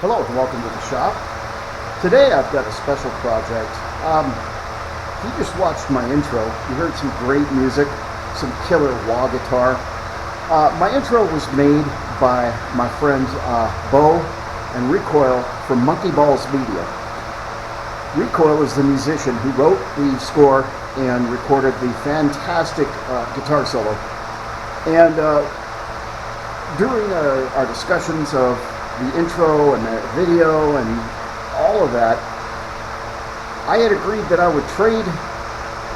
Hello and welcome to the shop. Today I've got a special project. You just watched my intro. You heard some great music, some killer wah guitar. My intro was made by my friends Bo and Recoil from Monkey Balls Media. Recoil is the musician who wrote the score and recorded the fantastic guitar solo. And during our discussions of the intro and the video and all of that, I had agreed that I would trade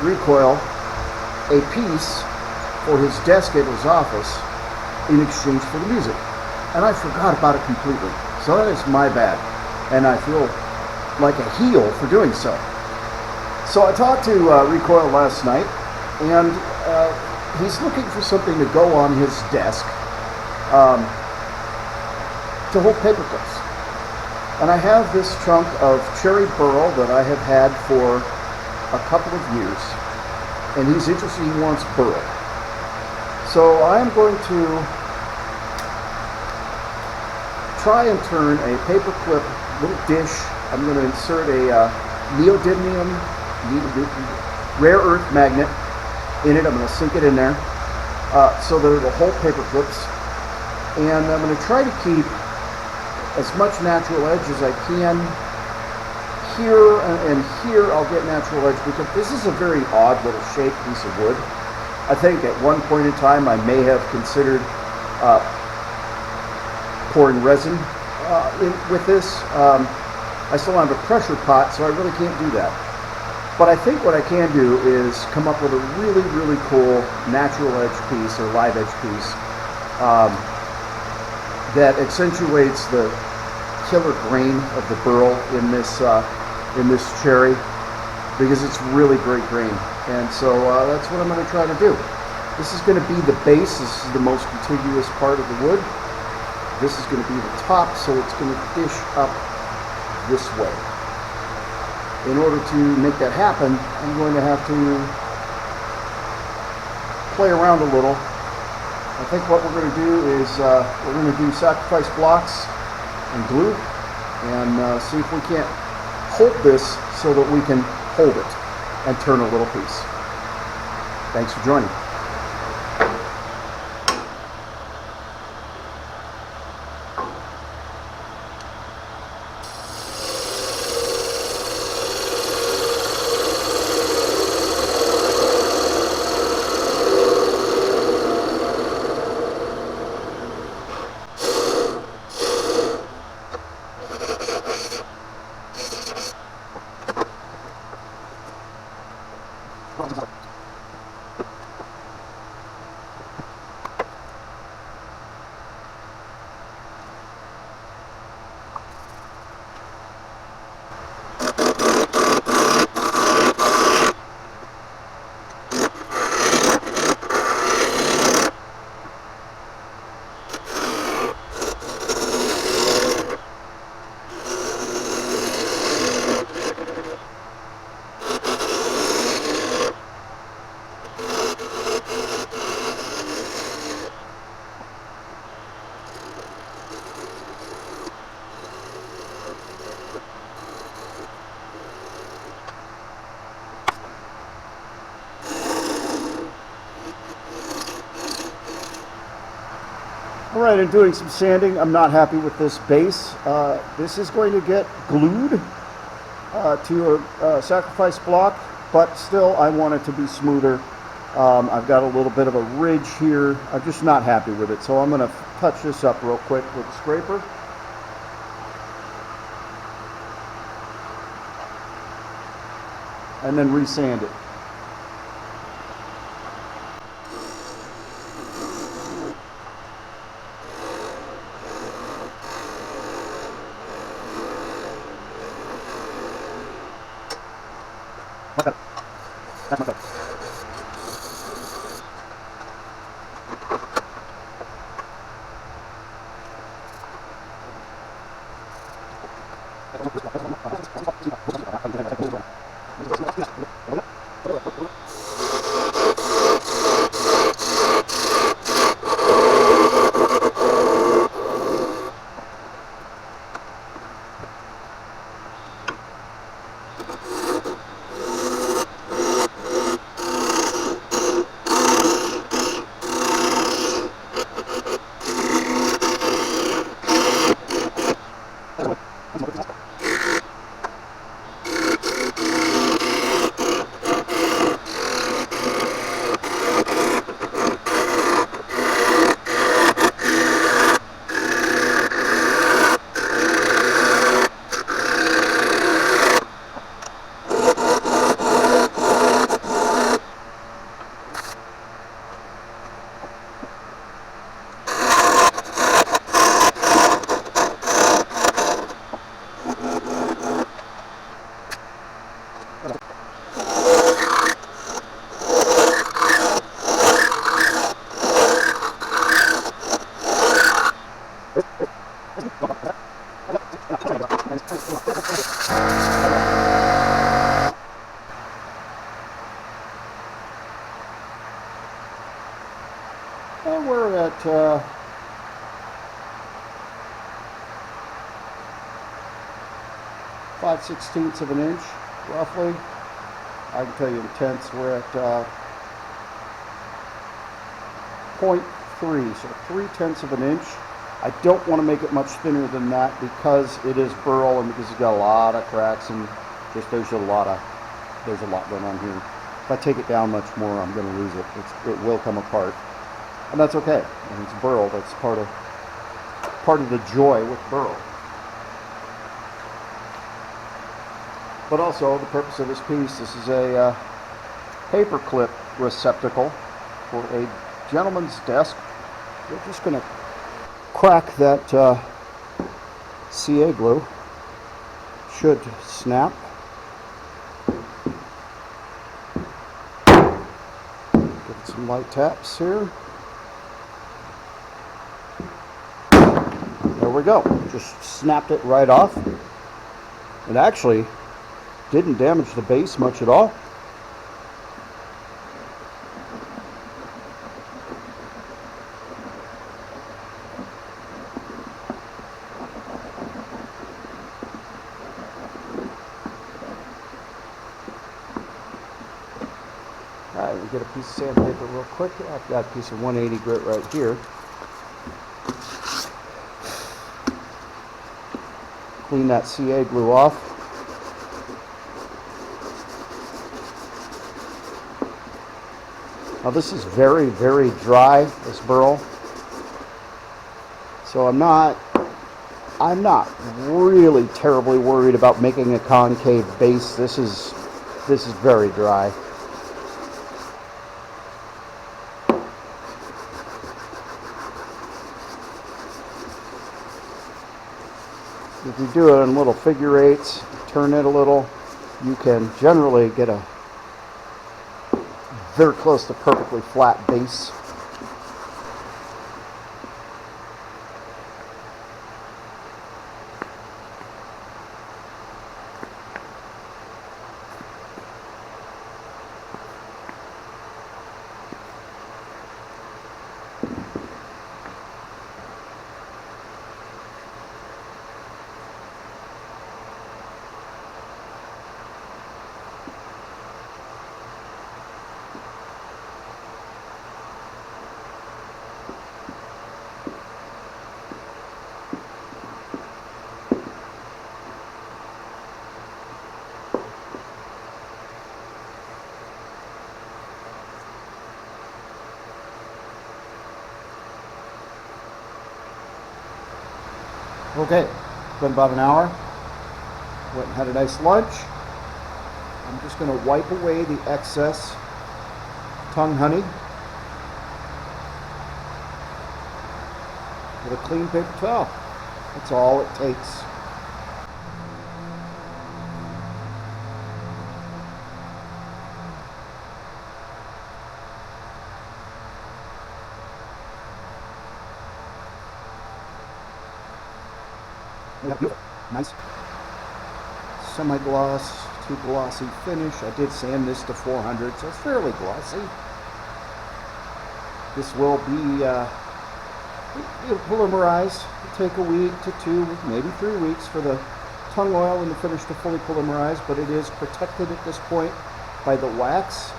Recoil a piece for his desk at his office in exchange for the music. And I forgot about it completely. So that is my bad. And I feel like a heel for doing so. So I talked to Recoil last night, and he's looking for something to go on his desk to hold paperclips. And I have this chunk of cherry burl that I have had for a couple of years, and he's interested, he wants burl. So I am going to try and turn a paperclip little dish. I'm going to insert a neodymium rare earth magnet in it. I'm going to sink it in there so that it'll hold paperclips. And I'm going to try to keep as much natural edge as I can. Here and here I'll get natural edge because this is a very odd little shaped piece of wood. I think at one point in time I may have considered pouring resin with this. I still have a pressure pot, so I really can't do that. But I think what I can do is come up with a really, really cool natural edge piece or live edge piece that accentuates the killer grain of the burl in this cherry, because it's really great grain. And so that's what I'm going to try to do. This is going to be the base. This is the most contiguous part of the wood. This is going to be the top, so it's going to dish up this way. In order to make that happen, I'm going to have to play around a little. I think what we're going to do is we're going to do sacrifice blocks and glue and see if we can't hold this so that we can hold it and turn a little piece. Thanks for joining. Alright, I'm doing some sanding. I'm not happy with this base. This is going to get glued to a sacrifice block, but still I want it to be smoother. I've got a little bit of a ridge here. I'm just not happy with it, so I'm going to touch this up real quick with a scraper. And then resand it. 5/16 of an inch, roughly. I can tell you in tenths, we're at 0.3, so 3/10 of an inch. I don't want to make it much thinner than that because it is burl and because it's got a lot of cracks and just there's a lot going on here. If I take it down much more, I'm going to lose it. It will come apart, and that's okay. And it's burl. That's part of the joy with burl. But also, the purpose of this piece, this is a paperclip receptacle for a gentleman's desk. We're just going to crack that CA glue. Should snap. Give it some light taps here. There we go. Just snapped it right off. It actually didn't damage the base much at all. Alright, we'll get a piece of sandpaper real quick. I've got a piece of 180 grit right here. Clean that CA glue off. Now this is very, very dry, this burl. So I'm not really terribly worried about making a concave base. This is very dry. If you do it in little figure eights, turn it a little, you can generally get a very close to perfectly flat base. Okay, been about an hour. Went and had a nice lunch. I'm just going to wipe away the excess Tung honey with a clean paper towel. That's all it takes. Nice semi-gloss to glossy finish. I did sand this to 400, so it's fairly glossy. This will be polymerized. It'll take a week to 2, maybe 3 weeks for the tung oil and the finish to fully polymerize, but it is protected at this point by the wax.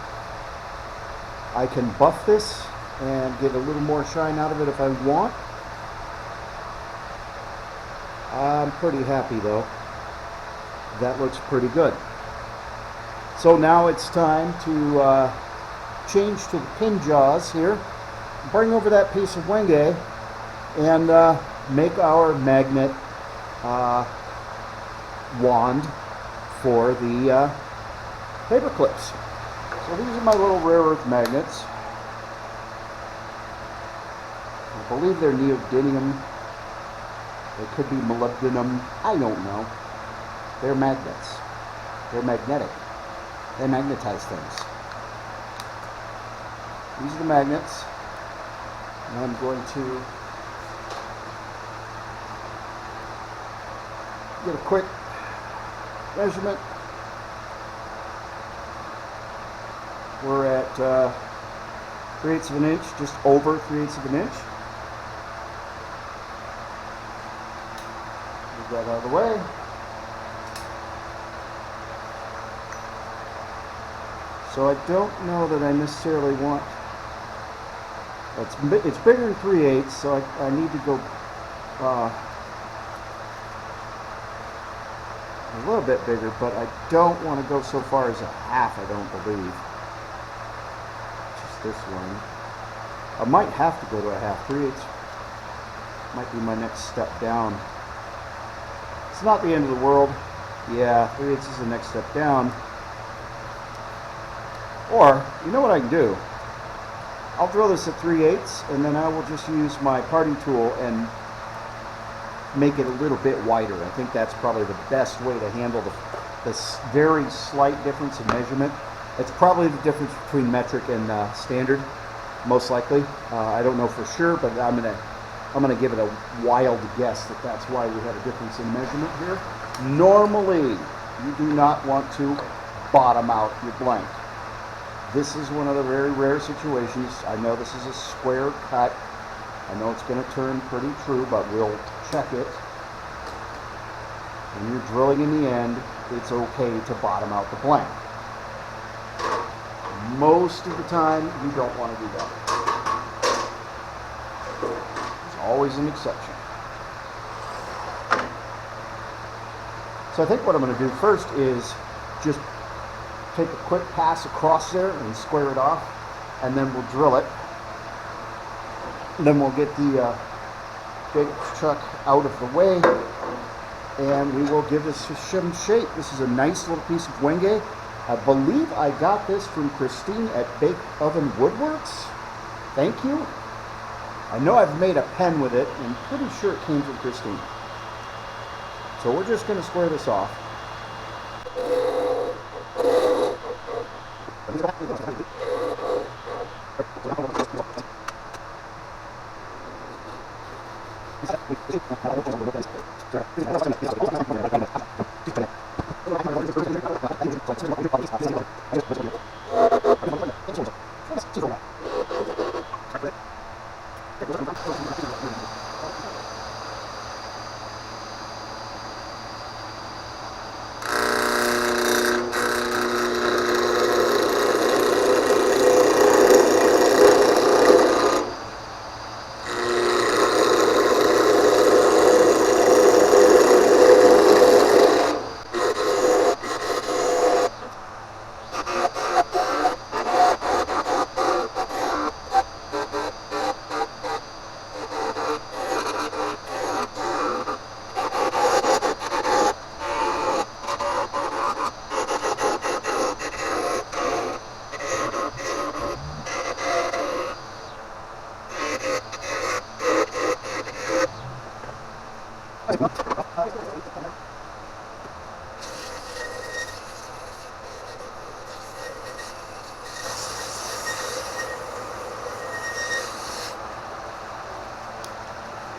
I can buff this and get a little more shine out of it if I want. I'm pretty happy though. That looks pretty good. So now it's time to change to the pin jaws here. Bring over that piece of wenge and make our magnet wand for the paper clips. So these are my little rare earth magnets. I believe they're neodymium. They could be molybdenum. I don't know. They're magnets. They're magnetic. They magnetize things. These are the magnets. And I'm going to get a quick measurement. We're at 3/8 of an inch, just over 3/8 of an inch. Move that out of the way. So I don't know that I necessarily want, it's bigger than 3/8, so I need to go a little bit bigger, but I don't want to go so far as a half, I don't believe. Just this one. I might have to go to a half. 3/8 might be my next step down. It's not the end of the world. Yeah, 3/8 is the next step down. Or, you know what I can do? I'll drill this at 3/8 and then I will just use my parting tool and make it a little bit wider. I think that's probably the best way to handle this very slight difference in measurement. It's probably the difference between metric and standard, most likely. I don't know for sure, but I'm gonna give it a wild guess that that's why we have a difference in measurement here. Normally, you do not want to bottom out your blank. This is one of the very rare situations. I know this is a square cut. I know it's going to turn pretty true, but we'll check it. When you're drilling in the end, it's okay to bottom out the blank. Most of the time, you don't want to do that. There's always an exception. So I think what I'm going to do first is just take a quick pass across there and square it off, and then we'll drill it. And then we'll get the big truck out of the way, and we will give this some shape. This is a nice little piece of wenge. I believe I got this from Christine at Bake Oven Woodworks. Thank you. I know I've made a pen with it, and I'm pretty sure it came from Christine. So we're just going to square this off.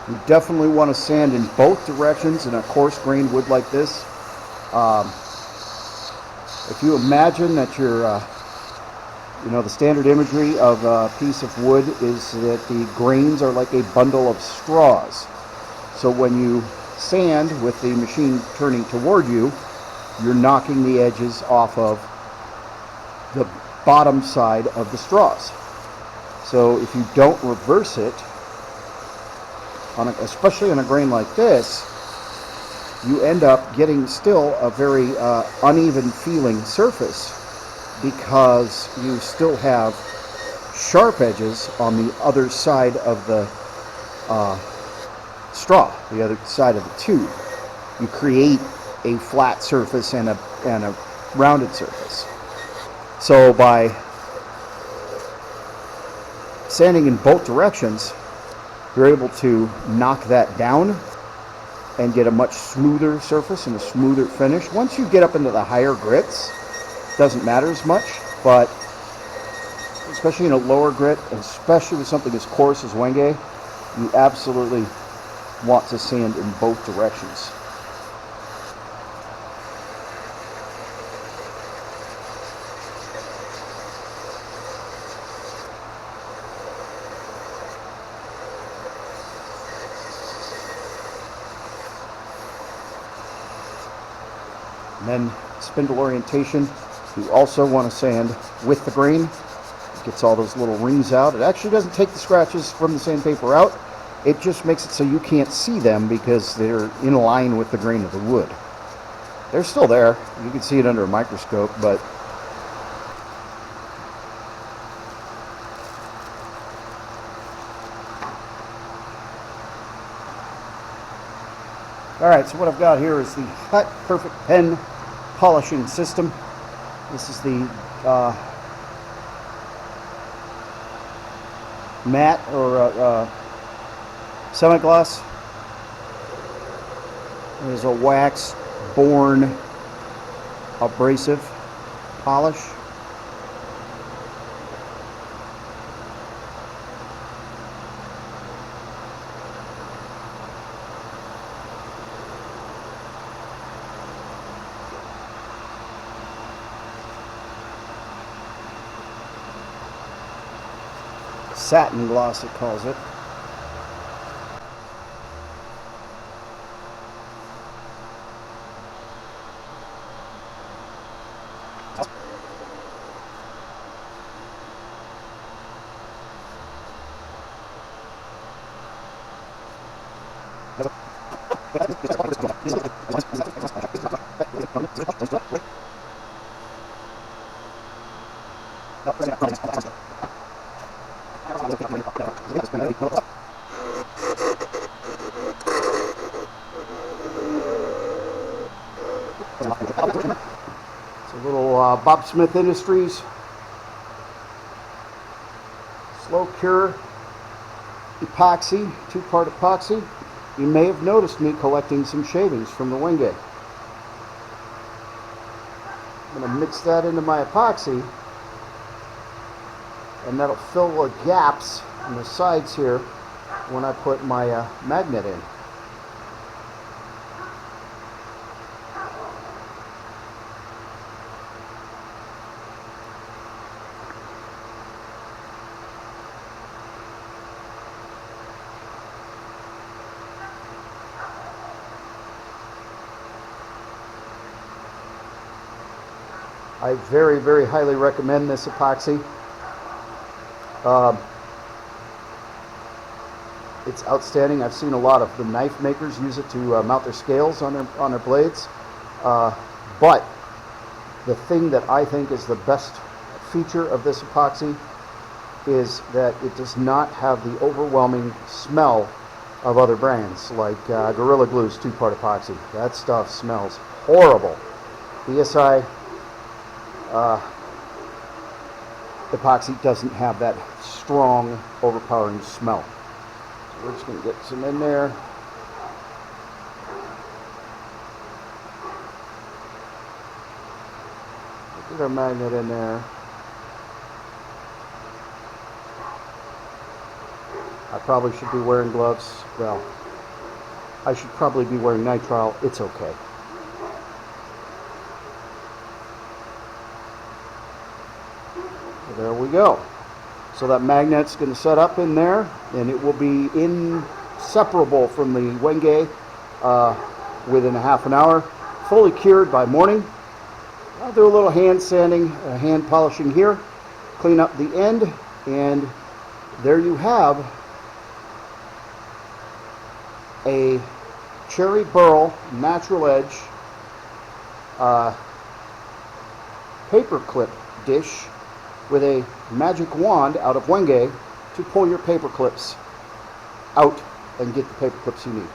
You definitely want to sand in both directions in a coarse grained wood like this. If you imagine that the standard imagery of a piece of wood is that the grains are like a bundle of straws. So when you sand with the machine turning toward you, you're knocking the edges off of the bottom side of the straws. So if you don't reverse it, especially on a grain like this, you end up getting still a very uneven feeling surface because you still have sharp edges on the other side of the straw, the other side of the tube. You create a flat surface and a rounded surface. So by sanding in both directions, you're able to knock that down and get a much smoother surface and a smoother finish. Once you get up into the higher grits, it doesn't matter as much, but especially in a lower grit, and especially with something as coarse as wenge, you absolutely want to sand in both directions. And then spindle orientation, You also want to sand with the grain. It gets all those little rings out. It actually doesn't take the scratches from the sandpaper out. It just makes it so you can't see them because they're in line with the grain of the wood. They're still there. You can see it under a microscope, but alright, so what I've got here is the Cut Perfect Pen polishing system. This is the matte or semi-gloss. There's a wax-borne abrasive polish. Satin gloss, it calls it. It's a little Bob Smith Industries slow cure epoxy, 2-part epoxy. You may have noticed me collecting some shavings from the wenge. I'm going to mix that into my epoxy, and that'll fill the gaps on the sides here when I put my magnet in. I very, very highly recommend this epoxy. It's outstanding. I've seen a lot of the knife makers use it to mount their scales on their blades. But the thing that I think is the best feature of this epoxy is that it does not have the overwhelming smell of other brands, like Gorilla Glue's 2-part epoxy. That stuff smells horrible. BSI epoxy doesn't have that strong, overpowering smell. So we're just going to get some in there. Get our magnet in there. I probably should be wearing gloves. Well, I should probably be wearing nitrile. It's okay. So there we go. So that magnet's going to set up in there, and it will be inseparable from the wenge within a half an hour, fully cured by morning. I'll do a little hand sanding, hand polishing here, clean up the end, and there you have a cherry burl natural edge paperclip dish with a magic wand out of wenge to pull your paper clips out and get the paper clips you need.